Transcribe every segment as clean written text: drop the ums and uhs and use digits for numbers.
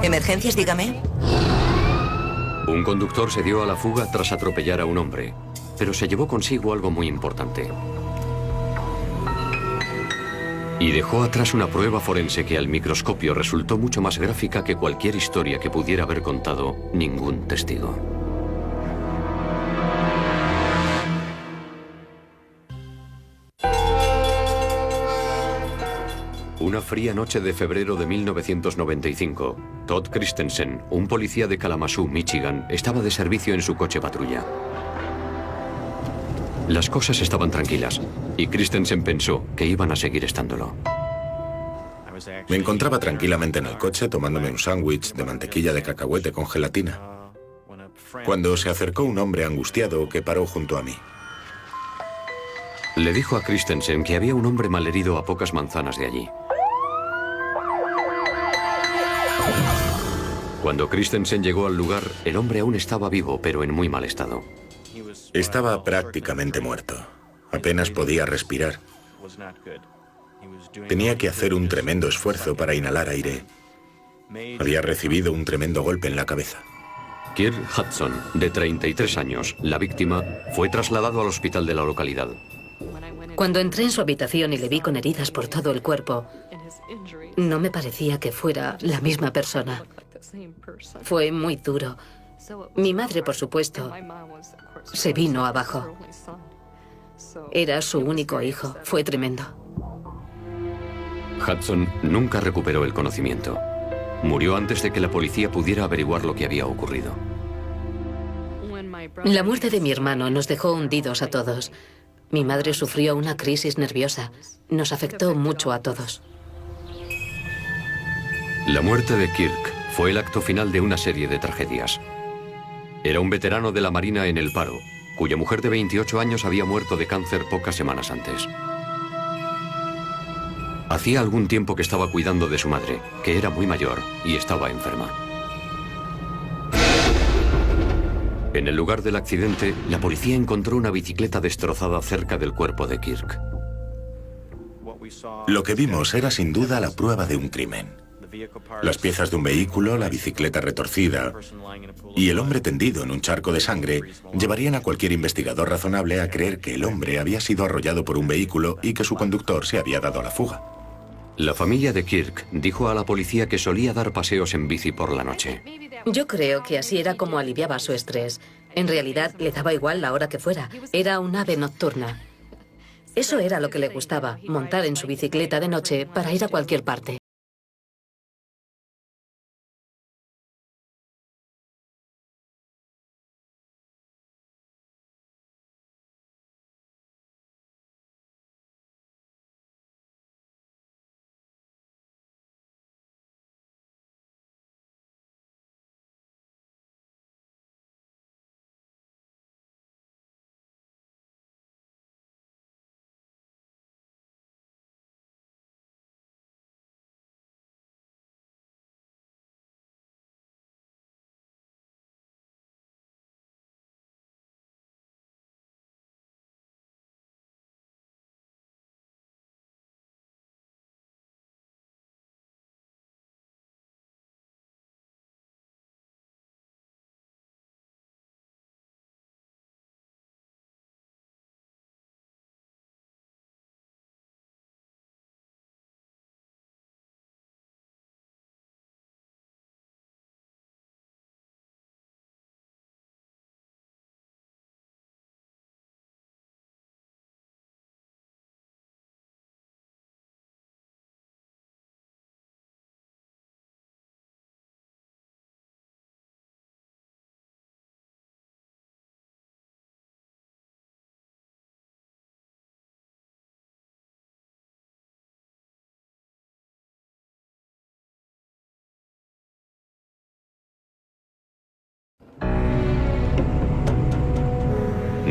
¿Emergencias, dígame? Un conductor se dio a la fuga tras atropellar a un hombre, pero se llevó consigo algo muy importante. Y dejó atrás una prueba forense que al microscopio resultó mucho más gráfica que cualquier historia que pudiera haber contado ningún testigo. Una fría noche de febrero de 1995, Todd Christensen, un policía de Kalamazoo, Michigan, estaba de servicio en su coche patrulla. Las cosas estaban tranquilas y Christensen pensó que iban a seguir estándolo. Me encontraba tranquilamente en el coche tomándome un sándwich de mantequilla de cacahuete con gelatina, cuando se acercó un hombre angustiado que paró junto a mí. Le dijo a Christensen que había un hombre malherido a pocas manzanas de allí. Cuando Christensen llegó al lugar, el hombre aún estaba vivo, pero en muy mal estado. Estaba prácticamente muerto. Apenas podía respirar. Tenía que hacer un tremendo esfuerzo para inhalar aire. Había recibido un tremendo golpe en la cabeza. Kirk Hudson, de 33 años, la víctima, fue trasladado al hospital de la localidad. Cuando entré en su habitación y le vi con heridas por todo el cuerpo, no me parecía que fuera la misma persona. Fue muy duro. Mi madre, por supuesto, se vino abajo. Era su único hijo. Fue tremendo. Hudson nunca recuperó el conocimiento. Murió antes de que la policía pudiera averiguar lo que había ocurrido. La muerte de mi hermano nos dejó hundidos a todos. Mi madre sufrió una crisis nerviosa. Nos afectó mucho a todos. La muerte de Kirk fue el acto final de una serie de tragedias. Era un veterano de la Marina en el paro, cuya mujer de 28 años había muerto de cáncer pocas semanas antes. Hacía algún tiempo que estaba cuidando de su madre, que era muy mayor y estaba enferma. En el lugar del accidente, la policía encontró una bicicleta destrozada cerca del cuerpo de Kirk. Lo que vimos era sin duda la prueba de un crimen. Las piezas de un vehículo, la bicicleta retorcida y el hombre tendido en un charco de sangre llevarían a cualquier investigador razonable a creer que el hombre había sido arrollado por un vehículo y que su conductor se había dado a la fuga. La familia de Kirk dijo a la policía que solía dar paseos en bici por la noche. Yo creo que así era como aliviaba su estrés. En realidad le daba igual la hora que fuera. Era un ave nocturna. Eso era lo que le gustaba, montar en su bicicleta de noche para ir a cualquier parte.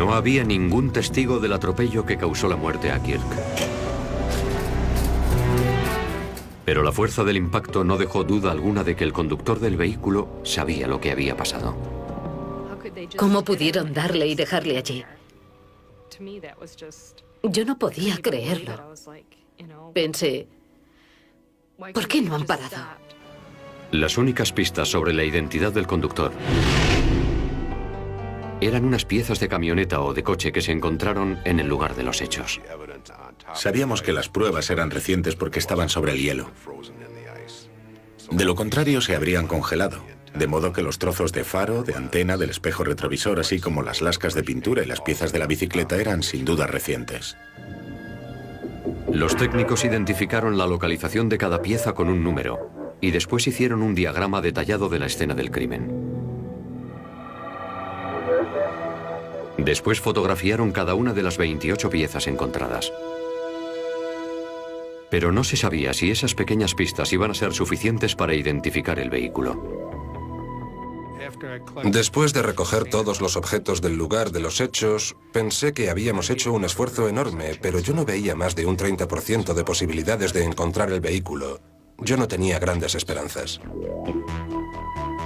No había ningún testigo del atropello que causó la muerte a Kirk. Pero la fuerza del impacto no dejó duda alguna de que el conductor del vehículo sabía lo que había pasado. ¿Cómo pudieron darle y dejarle allí? Yo no podía creerlo. Pensé, ¿por qué no han parado? Las únicas pistas sobre la identidad del conductor eran unas piezas de camioneta o de coche que se encontraron en el lugar de los hechos. Sabíamos que las pruebas eran recientes porque estaban sobre el hielo. De lo contrario, se habrían congelado, de modo que los trozos de faro, de antena, del espejo retrovisor, así como las lascas de pintura y las piezas de la bicicleta eran sin duda recientes. Los técnicos identificaron la localización de cada pieza con un número y después hicieron un diagrama detallado de la escena del crimen. Después fotografiaron cada una de las 28 piezas encontradas. Pero no se sabía si esas pequeñas pistas iban a ser suficientes para identificar el vehículo. Después de recoger todos los objetos del lugar de los hechos, pensé que habíamos hecho un esfuerzo enorme, pero yo no veía más de un 30% de posibilidades de encontrar el vehículo. Yo no tenía grandes esperanzas.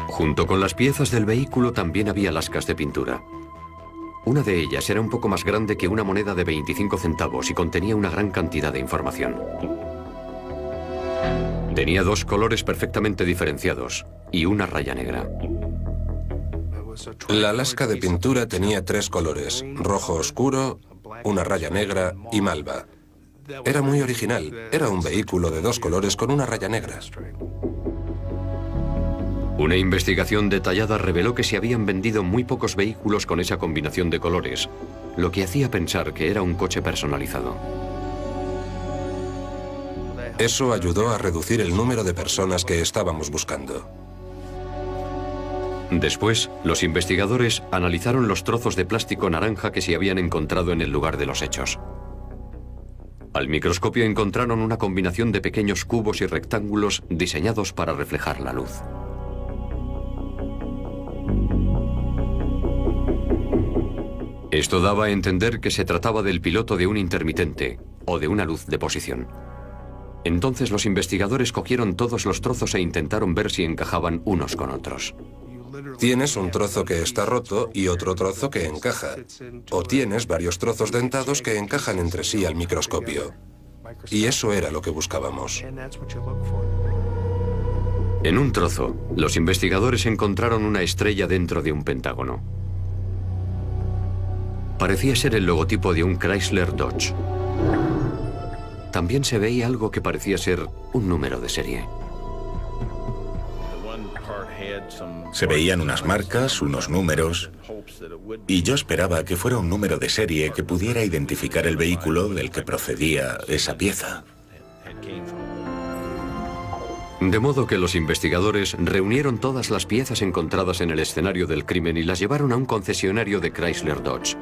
Junto con las piezas del vehículo también había lascas de pintura. Una de ellas era un poco más grande que una moneda de 25 centavos y contenía una gran cantidad de información. Tenía dos colores perfectamente diferenciados y una raya negra. La lasca de pintura tenía 3 colores: rojo oscuro, una raya negra y malva. Era muy original. Era un vehículo de 2 colores con una raya negra. Una investigación detallada reveló que se habían vendido muy pocos vehículos con esa combinación de colores, lo que hacía pensar que era un coche personalizado. Eso ayudó a reducir el número de personas que estábamos buscando. Después, los investigadores analizaron los trozos de plástico naranja que se habían encontrado en el lugar de los hechos. Al microscopio encontraron una combinación de pequeños cubos y rectángulos diseñados para reflejar la luz. Esto daba a entender que se trataba del piloto de un intermitente o de una luz de posición. Entonces los investigadores cogieron todos los trozos e intentaron ver si encajaban unos con otros. Tienes un trozo que está roto y otro trozo que encaja. O tienes varios trozos dentados que encajan entre sí al microscopio. Y eso era lo que buscábamos. En un trozo, los investigadores encontraron una estrella dentro de un pentágono. Parecía ser el logotipo de un Chrysler Dodge. También se veía algo que parecía ser un número de serie. Se veían unas marcas, unos números, y yo esperaba que fuera un número de serie que pudiera identificar el vehículo del que procedía esa pieza. De modo que los investigadores reunieron todas las piezas encontradas en el escenario del crimen y las llevaron a un concesionario de Chrysler Dodge.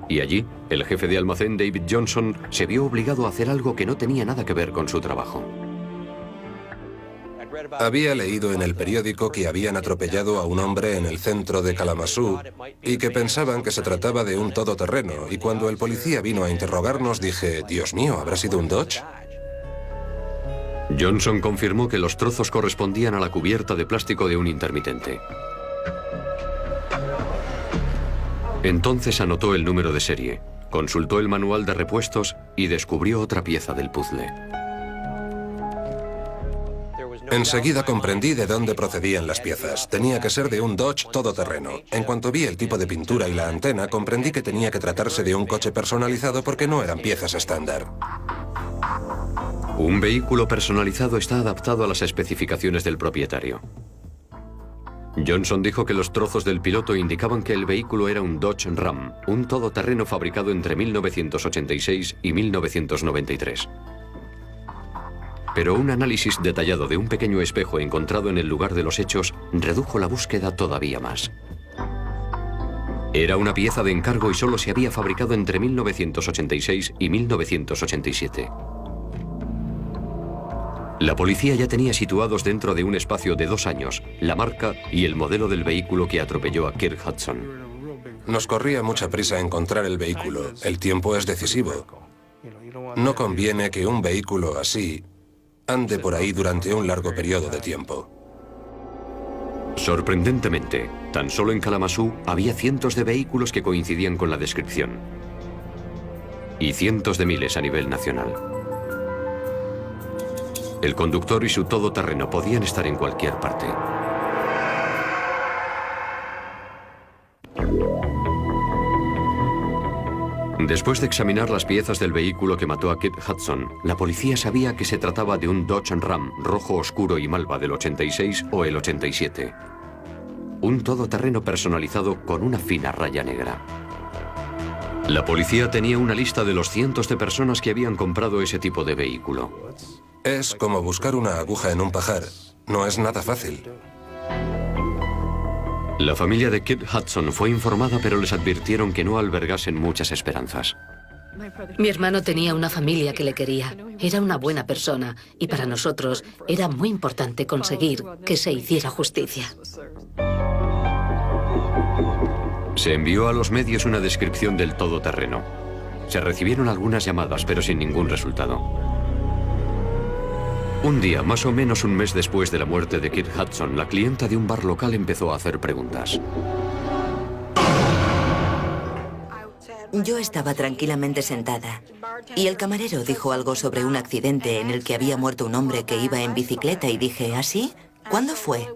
Y allí, el jefe de almacén David Johnson se vio obligado a hacer algo que no tenía nada que ver con su trabajo. Había leído en el periódico que habían atropellado a un hombre en el centro de Kalamazoo y que pensaban que se trataba de un todoterreno, y cuando el policía vino a interrogarnos dije, Dios mío, ¿habrá sido un Dodge? Johnson confirmó que los trozos correspondían a la cubierta de plástico de un intermitente. Entonces anotó el número de serie, consultó el manual de repuestos y descubrió otra pieza del puzzle. Enseguida comprendí de dónde procedían las piezas. Tenía que ser de un Dodge todoterreno. En cuanto vi el tipo de pintura y la antena, comprendí que tenía que tratarse de un coche personalizado porque no eran piezas estándar. Un vehículo personalizado está adaptado a las especificaciones del propietario. Johnson dijo que los trozos del piloto indicaban que el vehículo era un Dodge Ram, un todoterreno fabricado entre 1986 y 1993. Pero un análisis detallado de un pequeño espejo encontrado en el lugar de los hechos redujo la búsqueda todavía más. Era una pieza de encargo y solo se había fabricado entre 1986 y 1987. La policía ya tenía situados dentro de un espacio de 2 años la marca y el modelo del vehículo que atropelló a Kirk Hudson. Nos corría mucha prisa encontrar el vehículo. El tiempo es decisivo. No conviene que un vehículo así ande por ahí durante un largo periodo de tiempo. Sorprendentemente, tan solo en Kalamazoo había cientos de vehículos que coincidían con la descripción. Y cientos de miles a nivel nacional. El conductor y su todoterreno podían estar en cualquier parte. Después de examinar las piezas del vehículo que mató a Kit Hudson, la policía sabía que se trataba de un Dodge Ram rojo oscuro y malva del 86 o el 87. Un todoterreno personalizado con una fina raya negra. La policía tenía una lista de los cientos de personas que habían comprado ese tipo de vehículo. Es como buscar una aguja en un pajar. No es nada fácil. La familia de Kit Hudson fue informada, pero les advirtieron que no albergasen muchas esperanzas. Mi hermano tenía una familia que le quería. Era una buena persona y para nosotros era muy importante conseguir que se hiciera justicia. Se envió a los medios una descripción del todoterreno. Se recibieron algunas llamadas, pero sin ningún resultado. Un día, más o menos un mes después de la muerte de Kit Hudson, la clienta de un bar local empezó a hacer preguntas. Yo estaba tranquilamente sentada y el camarero dijo algo sobre un accidente en el que había muerto un hombre que iba en bicicleta y dije, ¿ah, sí? ¿Cuándo fue?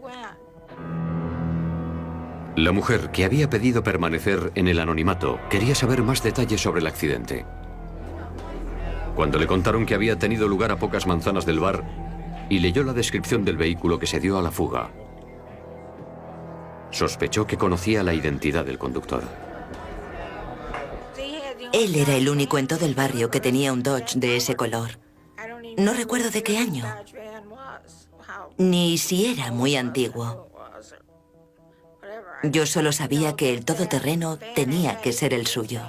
La mujer, que había pedido permanecer en el anonimato, quería saber más detalles sobre el accidente. Cuando le contaron que había tenido lugar a pocas manzanas del bar y leyó la descripción del vehículo que se dio a la fuga, sospechó que conocía la identidad del conductor. Él era el único en todo el barrio que tenía un Dodge de ese color. No recuerdo de qué año, ni si era muy antiguo. Yo solo sabía que el todoterreno tenía que ser el suyo.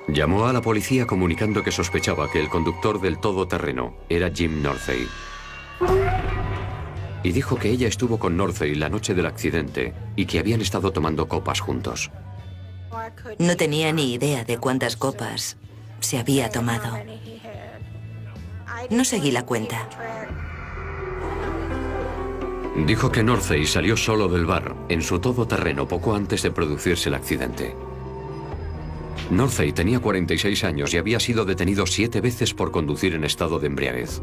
Llamó a la policía comunicando que sospechaba que el conductor del todoterreno era Jim Northey. Y dijo que ella estuvo con Northey la noche del accidente y que habían estado tomando copas juntos. No tenía ni idea de cuántas copas se había tomado. No seguí la cuenta. Dijo que Northey salió solo del bar en su todoterreno poco antes de producirse el accidente. Northey tenía 46 años y había sido detenido 7 veces por conducir en estado de embriaguez.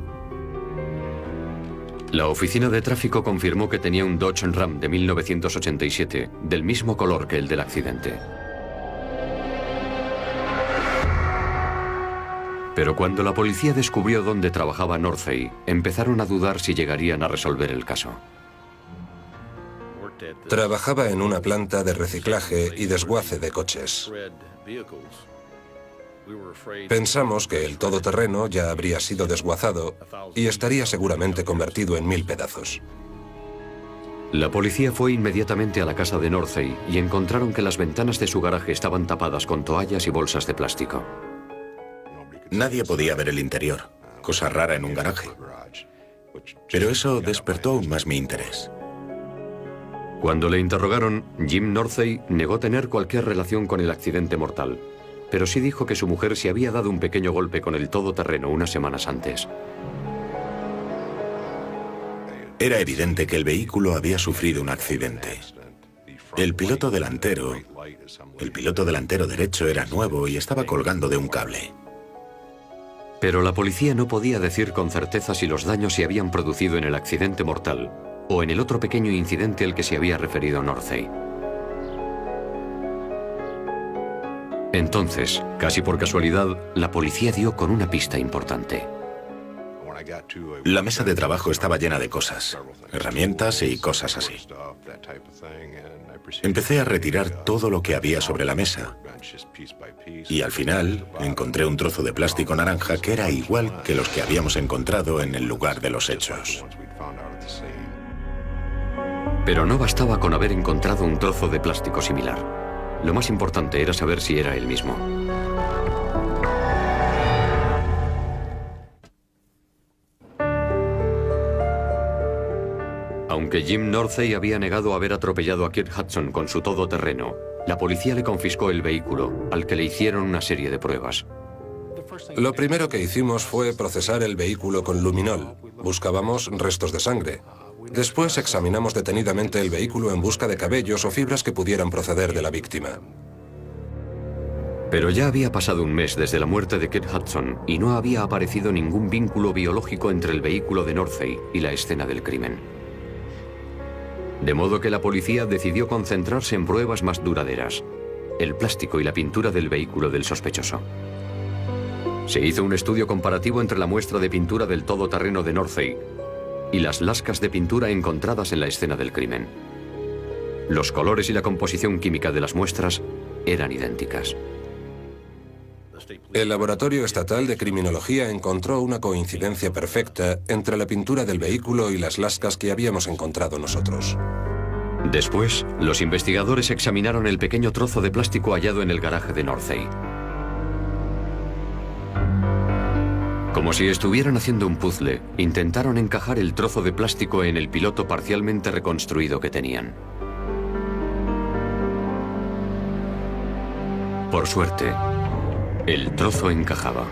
La oficina de tráfico confirmó que tenía un Dodge Ram de 1987, del mismo color que el del accidente. Pero cuando la policía descubrió dónde trabajaba Northey, empezaron a dudar si llegarían a resolver el caso. Trabajaba en una planta de reciclaje y desguace de coches. Pensamos que el todoterreno ya habría sido desguazado y estaría seguramente convertido en 1000 pedazos. La policía fue inmediatamente a la casa de Northey y encontraron que las ventanas de su garaje estaban tapadas con toallas y bolsas de plástico. Nadie podía ver el interior, cosa rara en un garaje. Pero eso despertó aún más mi interés. Cuando le interrogaron, Jim Northey negó tener cualquier relación con el accidente mortal, pero sí dijo que su mujer se había dado un pequeño golpe con el todoterreno unas semanas antes. Era evidente que el vehículo había sufrido un accidente. El piloto delantero derecho era nuevo y estaba colgando de un cable. Pero la policía no podía decir con certeza si los daños se habían producido en el accidente mortal o en el otro pequeño incidente al que se había referido Northey. Entonces, casi por casualidad, la policía dio con una pista importante. La mesa de trabajo estaba llena de cosas, herramientas y cosas así. Empecé a retirar todo lo que había sobre la mesa y al final encontré un trozo de plástico naranja que era igual que los que habíamos encontrado en el lugar de los hechos. Pero no bastaba con haber encontrado un trozo de plástico similar. Lo más importante era saber si era el mismo. Aunque Jim Northey había negado haber atropellado a Kit Hudson con su todoterreno, la policía le confiscó el vehículo, al que le hicieron una serie de pruebas. Lo primero que hicimos fue procesar el vehículo con luminol. Buscábamos restos de sangre. Después examinamos detenidamente el vehículo en busca de cabellos o fibras que pudieran proceder de la víctima. Pero ya había pasado un mes desde la muerte de Kirk Hudson y no había aparecido ningún vínculo biológico entre el vehículo de Northey y la escena del crimen. De modo que la policía decidió concentrarse en pruebas más duraderas: el plástico y la pintura del vehículo del sospechoso. Se hizo un estudio comparativo entre la muestra de pintura del todoterreno de Northey y las lascas de pintura encontradas en la escena del crimen. Los colores y la composición química de las muestras eran idénticas. El Laboratorio Estatal de Criminología encontró una coincidencia perfecta entre la pintura del vehículo y las lascas que habíamos encontrado nosotros. Después, los investigadores examinaron el pequeño trozo de plástico hallado en el garaje de Northey. Como si estuvieran haciendo un puzzle, intentaron encajar el trozo de plástico en el piloto parcialmente reconstruido que tenían. Por suerte, el trozo encajaba.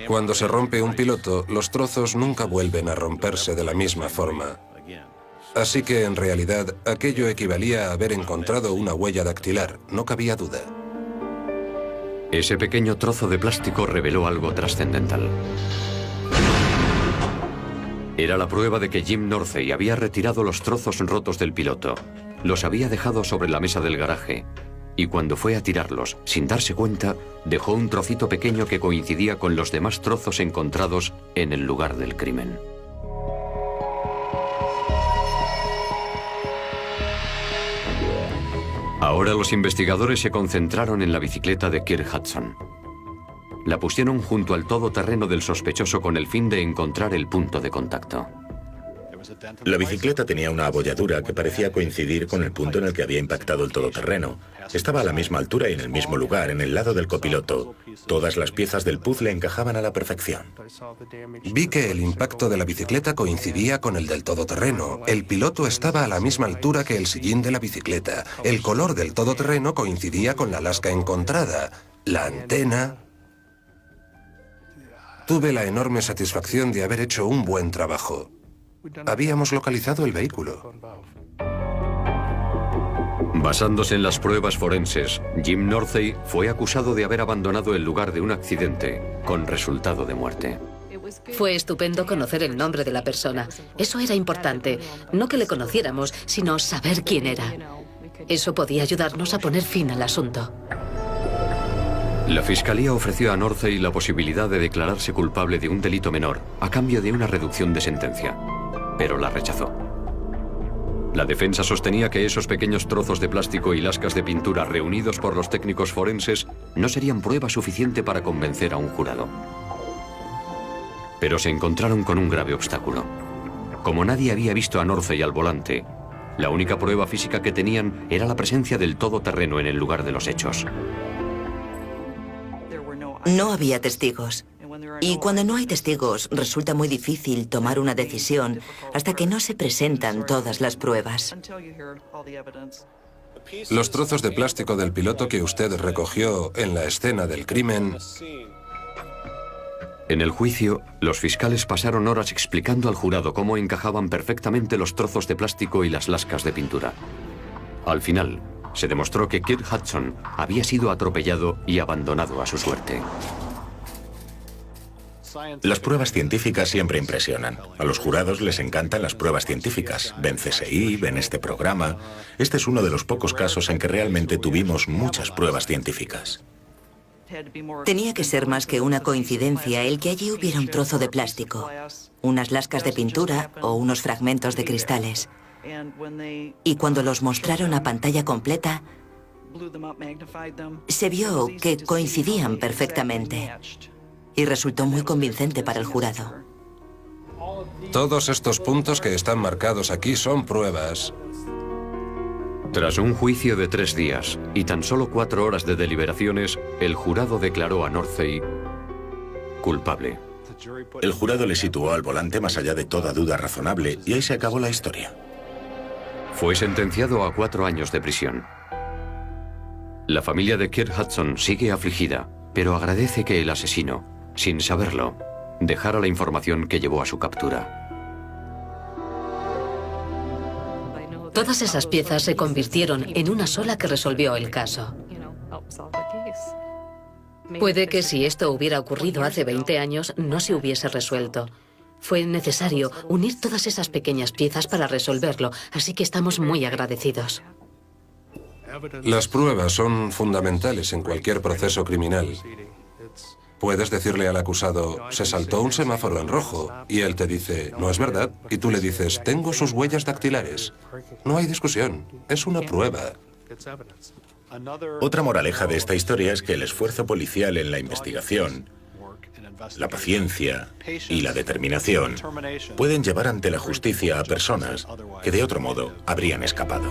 Cuando se rompe un piloto, los trozos nunca vuelven a romperse de la misma forma. Así que, en realidad, aquello equivalía a haber encontrado una huella dactilar, no cabía duda. Ese pequeño trozo de plástico reveló algo trascendental. Era la prueba de que Jim Northey había retirado los trozos rotos del piloto, los había dejado sobre la mesa del garaje, y cuando fue a tirarlos, sin darse cuenta, dejó un trocito pequeño que coincidía con los demás trozos encontrados en el lugar del crimen. Ahora los investigadores se concentraron en la bicicleta de Kirk Hudson. La pusieron junto al todoterreno del sospechoso con el fin de encontrar el punto de contacto. La bicicleta tenía una abolladura que parecía coincidir con el punto en el que había impactado el todoterreno. Estaba a la misma altura y en el mismo lugar, en el lado del copiloto. Todas las piezas del puzzle encajaban a la perfección. Vi que el impacto de la bicicleta coincidía con el del todoterreno. El piloto estaba a la misma altura que el sillín de la bicicleta. El color del todoterreno coincidía con la lasca encontrada. La antena... Tuve la enorme satisfacción de haber hecho un buen trabajo. Habíamos localizado el vehículo. Basándose en las pruebas forenses, Jim Northey fue acusado de haber abandonado el lugar de un accidente con resultado de muerte. Fue estupendo conocer el nombre de la persona. Eso era importante. No que le conociéramos, sino saber quién era. Eso podía ayudarnos a poner fin al asunto. La fiscalía ofreció a Northey la posibilidad de declararse culpable de un delito menor a cambio de una reducción de sentencia, pero la rechazó. La defensa sostenía que esos pequeños trozos de plástico y lascas de pintura reunidos por los técnicos forenses no serían prueba suficiente para convencer a un jurado. Pero se encontraron con un grave obstáculo. Como nadie había visto a Northey al volante, la única prueba física que tenían era la presencia del todoterreno en el lugar de los hechos. No había testigos. Y cuando no hay testigos, resulta muy difícil tomar una decisión hasta que no se presentan todas las pruebas. Los trozos de plástico del piloto que usted recogió en la escena del crimen... En el juicio, los fiscales pasaron horas explicando al jurado cómo encajaban perfectamente los trozos de plástico y las lascas de pintura. Al final, se demostró que Kirk Hudson había sido atropellado y abandonado a su suerte. Las pruebas científicas siempre impresionan. A los jurados les encantan las pruebas científicas. Ven CSI, ven este programa. Este es uno de los pocos casos en que realmente tuvimos muchas pruebas científicas. Tenía que ser más que una coincidencia el que allí hubiera un trozo de plástico, unas lascas de pintura o unos fragmentos de cristales. Y cuando los mostraron a pantalla completa, se vio que coincidían perfectamente. Y resultó muy convincente para el jurado. Todos estos puntos que están marcados aquí son pruebas. Tras un juicio de 3 días y tan solo 4 horas de deliberaciones, el jurado declaró a Northey culpable. El jurado le situó al volante más allá de toda duda razonable y ahí se acabó la historia. Fue sentenciado a 4 años de prisión. La familia de Kirk Hudson sigue afligida, pero agradece que el asesino, sin saberlo, dejara la información que llevó a su captura. Todas esas piezas se convirtieron en una sola que resolvió el caso. Puede que si esto hubiera ocurrido hace 20 años no se hubiese resuelto. Fue necesario unir todas esas pequeñas piezas para resolverlo, así que estamos muy agradecidos. Las pruebas son fundamentales en cualquier proceso criminal. Puedes decirle al acusado, se saltó un semáforo en rojo, y él te dice, no es verdad, y tú le dices, tengo sus huellas dactilares. No hay discusión, es una prueba. Otra moraleja de esta historia es que el esfuerzo policial en la investigación, la paciencia y la determinación pueden llevar ante la justicia a personas que de otro modo habrían escapado.